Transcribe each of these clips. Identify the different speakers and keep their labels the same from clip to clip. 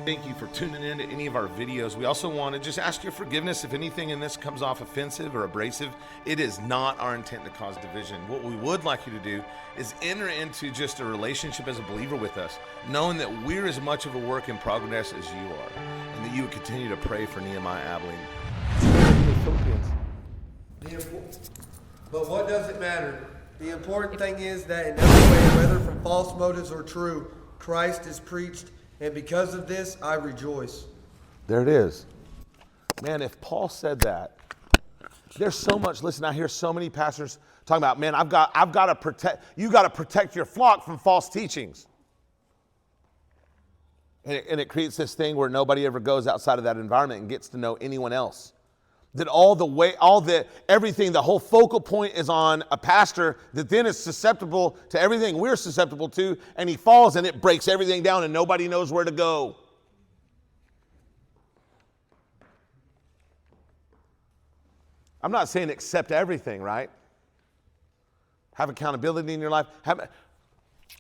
Speaker 1: Thank you for tuning in to any of our videos. We also want to just ask your forgiveness if anything in this comes off offensive or abrasive. It is not our intent to cause division. What we would like you to do is enter into just a relationship as a believer with us, knowing that we're as much of a work in progress as you are, and that you would continue to pray for Nehemiah Abilene.
Speaker 2: But what does it matter? The important thing is that in every way, whether from false motives or true, Christ is preached, and because of this, I rejoice.
Speaker 1: There it is. Man, if Paul said that, there's so much. Listen, I hear so many pastors talking about, man, I've got to protect, you got to protect your flock from false teachings. And it creates this thing where nobody ever goes outside of that environment and gets to know anyone else. That everything, the whole focal point is on a pastor that then is susceptible to everything we're susceptible to, and he falls and it breaks everything down and nobody knows where to go. I'm not saying accept everything, right? Have accountability in your life. A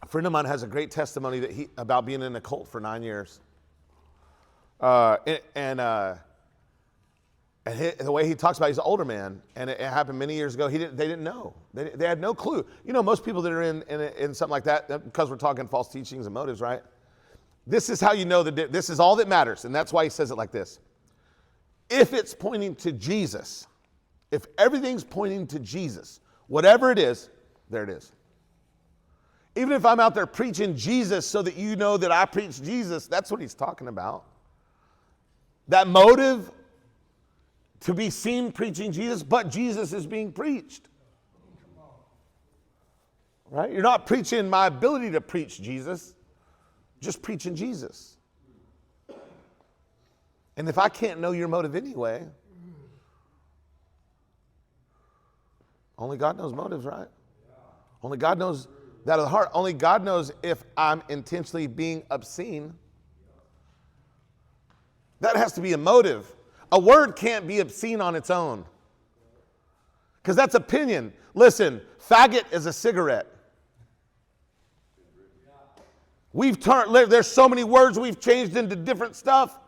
Speaker 1: friend of mine has a great testimony about being in a cult for 9 years. And the way he talks about it, he's an older man, and it happened many years ago. They didn't know. They had no clue. You know, most people that are in something like that, because we're talking false teachings and motives, right? This is how you know that this is all that matters, and that's why he says it like this. If it's pointing to Jesus, if everything's pointing to Jesus, whatever it is, there it is. Even if I'm out there preaching Jesus so that you know that I preach Jesus, that's what he's talking about. That motive to be seen preaching Jesus, but Jesus is being preached. Right? You're not preaching my ability to preach Jesus, just preaching Jesus. And if I can't know your motive anyway, only God knows motives, right? Only God knows that of the heart. Only God knows if I'm intentionally being obscene. That has to be a motive. A word can't be obscene on its own, because that's opinion. Listen, faggot is a cigarette. There's so many words we've changed into different stuff.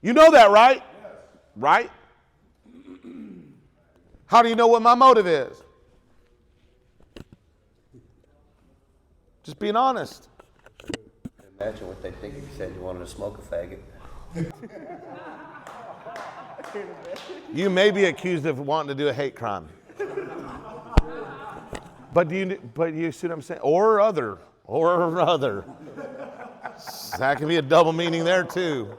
Speaker 1: You know that, right? Yes. Right? How do you know what my motive is? Just being honest.
Speaker 3: Imagine what they think if you said you wanted to smoke a faggot.
Speaker 1: You may be accused of wanting to do a hate crime. But you see what I'm saying? Or other. That can be a double meaning there too.